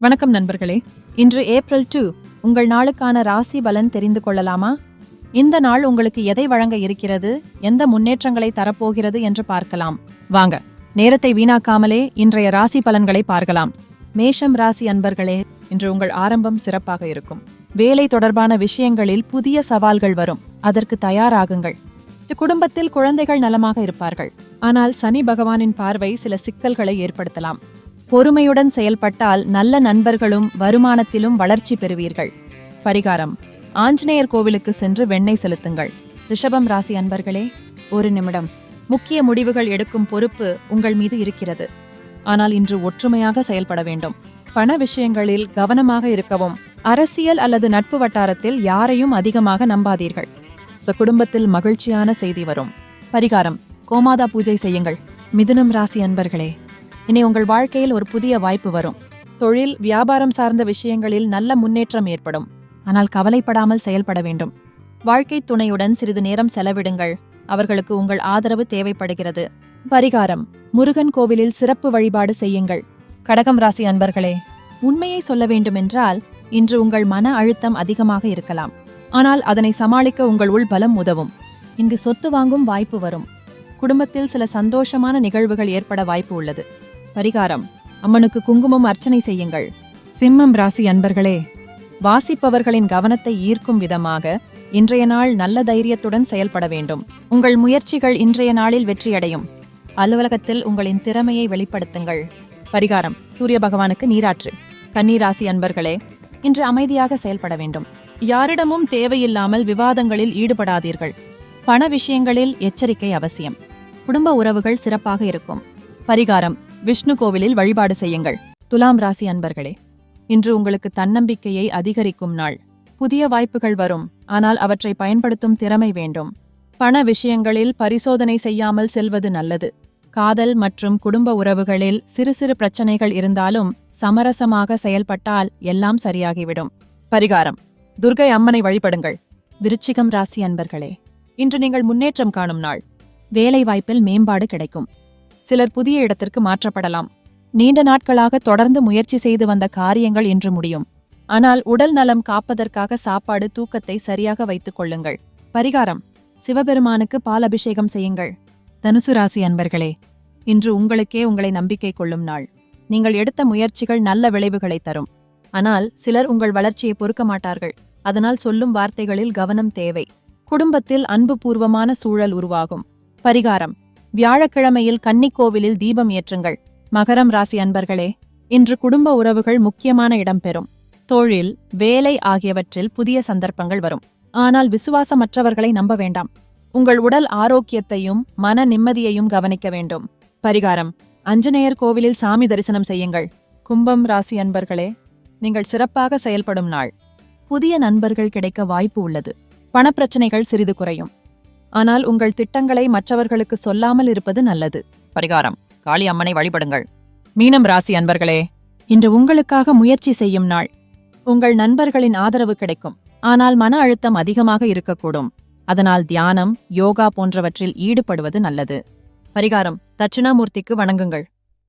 வணக்கம் நண்பர்களே. இன்று ஏப்ரல் 2. உங்கள் நாளுக்கான ராசி பலன் தெரிந்து கொள்ளலாமா? இந்த நாள் உங்களுக்கு எதை வழங்க இருக்கிறது, எந்த முன்னேற்றங்களை தரப்போகிறது என்று பார்க்கலாம். வாங்க, நேரத்தை வீணாக்காமலே இன்றைய ராசி பலன்களை பார்க்கலாம். மேஷம் ராசி அன்பர்களே, இன்று உங்கள் ஆரம்பம் சிறப்பாக இருக்கும். வேலை தொடர்பான விஷயங்களில் புதிய சவால்கள் வரும், அதற்கு தயாராகுங்கள். குடும்பத்தில் குழந்தைகள் நலமாக இருப்பார்கள். ஆனால் சனி பகவானின் பார்வை சில சிக்கல்களை ஏற்படுத்தலாம். பொறுமையுடன் செயல்பட்டால் நல்ல நண்பர்களும் வருமானத்திலும் வளர்ச்சி பெறுவீர்கள். பரிகாரம்: ஆஞ்சநேயர் கோவிலுக்கு சென்று வெண்ணெய் செலுத்துங்கள். ரிஷபம் ராசி அன்பர்களே, ஒரு நிமிடம். முக்கிய முடிவுகள் எடுக்கும் பொறுப்பு உங்கள் மீது இருக்கிறது. ஆனால் இன்று ஒற்றுமையாக செயல்பட வேண்டும். பண விஷயங்களில் கவனமாக இருக்கவும். அரசியல் அல்லது நட்பு வட்டாரத்தில் யாரையும் அதிகமாக நம்பாதீர்கள். குடும்பத்தில் மகிழ்ச்சியான செய்தி வரும். பரிகாரம்: கோமாதா பூஜை செய்யுங்கள். மிதுனம் ராசி அன்பர்களே, இனி உங்கள் வாழ்க்கையில் ஒரு புதிய வாய்ப்பு வரும். தொழில் வியாபாரம் சார்ந்த விஷயங்களில் நல்ல முன்னேற்றம் ஏற்படும். ஆனால் கவலைப்படாமல் செயல்பட வேண்டும். வாழ்க்கை துணையுடன் சிறிது நேரம் செலவிடுங்கள். அவர்களுக்கு உங்கள் ஆதரவு தேவைப்படுகிறது. பரிகாரம்: முருகன் கோவிலில் சிறப்பு வழிபாடு செய்யுங்கள். கடகம் ராசி அன்பர்களே, உண்மையை சொல்ல வேண்டுமென்றால் இன்று உங்கள் மன அழுத்தம் அதிகமாக இருக்கலாம். ஆனால் அதனை சமாளிக்க உங்கள் உள் பலம் உதவும். இங்கு சொத்து வாங்கும் வாய்ப்பு வரும். குடும்பத்தில் சில சந்தோஷமான நிகழ்வுகள் ஏற்பட வாய்ப்பு உள்ளது. பரிகாரம்: அம்மனுக்கு குங்குமம் அர்ச்சனை செய்யுங்கள். சிம்மம் ராசி அன்பர்களே, வாசிப்பவர்களின் கவனத்தை ஈர்க்கும் விதமாக இன்றைய நாள் நல்ல தைரியத்துடன் செயல்பட வேண்டும். உங்கள் முயற்சிகள் இன்றைய நாளில் வெற்றியடையும். அலுவலகத்தில் உங்களின் திறமையை வெளிப்படுத்துங்கள். பரிகாரம்: சூரிய பகவானுக்கு நீராற்று. கன்னி ராசி அன்பர்களே, இன்று அமைதியாக செயல்பட வேண்டும். யாரிடமும் தேவையில்லாமல் விவாதங்களில் ஈடுபடாதீர்கள். பண விஷயங்களில் எச்சரிக்கை அவசியம். குடும்ப உறவுகள் சிறப்பாக இருக்கும். பரிகாரம்: விஷ்ணு கோவிலில் வழிபாடு செய்யுங்கள். துலாம் ராசி அன்பர்களே, இன்று உங்களுக்கு தன்னம்பிக்கையை அதிகரிக்கும் நாள். புதிய வாய்ப்புகள் வரும், ஆனால் அவற்றை பயன்படுத்தும் திறமை வேண்டும். பண விஷயங்களில் பரிசோதனை செய்யாமல் செல்வது நல்லது. காதல் மற்றும் குடும்ப உறவுகளில் சிறு சிறு பிரச்சனைகள் இருந்தாலும் சமரசமாக செயல்பட்டால் எல்லாம் சரியாகிவிடும். பரிகாரம்: துர்க்கை அம்மனை வழிபடுங்கள். விருச்சிகம் ராசி அன்பர்களே, இன்று நீங்கள் முன்னேற்றம் காணும் நாள். வேலை வாய்ப்பில் மேம்பாடு கிடைக்கும். சிலர் புதிய இடத்திற்கு மாற்றப்படலாம். நீண்ட நாட்களாக தொடர்ந்து முயற்சி செய்து வந்த காரியங்கள் இன்று முடியும். ஆனால் உடல் நலம் காப்பதற்காக சாப்பாடு தூக்கத்தை சரியாக வைத்துக் கொள்ளுங்கள். பரிகாரம்: சிவபெருமானுக்கு பால் அபிஷேகம் செய்யுங்கள். தனுசு ராசி அன்பர்களே, இன்று உங்களுக்கே உங்களை நம்பிக்கை கொள்ளும் நாள். நீங்கள் எடுத்த முயற்சிகள் நல்ல விளைவுகளை தரும். ஆனால் சிலர் உங்கள் வளர்ச்சியை பொறுக்க மாட்டார்கள். அதனால் சொல்லும் வார்த்தைகளில் கவனம் தேவை. குடும்பத்தில் அன்புபூர்வமான சூழல் உருவாகும். பரிகாரம்: வியாழக்கிழமையில் கன்னிக்கோவிலில் தீபம் ஏற்றுங்கள். மகரம் ராசி அன்பர்களே, இன்று குடும்ப உறவுகள் முக்கியமான இடம் பெறும். தொழில், வேலை ஆகியவற்றில் புதிய சந்தர்ப்பங்கள் வரும். ஆனால் விசுவாசமற்றவர்களை நம்ப வேண்டாம். உங்கள் உடல் ஆரோக்கியத்தையும் மன நிம்மதியையும் கவனிக்க வேண்டும். பரிகாரம்: ஆஞ்சநேயர் கோவிலில் சாமி தரிசனம் செய்யுங்கள். கும்பம் ராசி அன்பர்களே, நீங்கள் சிறப்பாக செயல்படும் நாள். புதிய நண்பர்கள் கிடைக்க வாய்ப்பு உள்ளது. பணப்பிரச்சனைகள் சிறிது குறையும். ஆனால் உங்கள் திட்டங்களை மற்றவர்களுக்கு சொல்லாமல் இருப்பது நல்லது. பரிகாரம்: காளி அம்மனை வழிபடுங்கள். மீனம் ராசி அன்பர்களே, இன்று உங்களுக்காக முயற்சி செய்யும் நாள். உங்கள் நண்பர்களின் ஆதரவு கிடைக்கும். ஆனால் மன அழுத்தம் அதிகமாக இருக்கக்கூடும். அதனால் தியானம், யோகா போன்றவற்றில் ஈடுபடுவது நல்லது. பரிகாரம்: தட்சிணாமூர்த்திக்கு வணங்குங்கள்.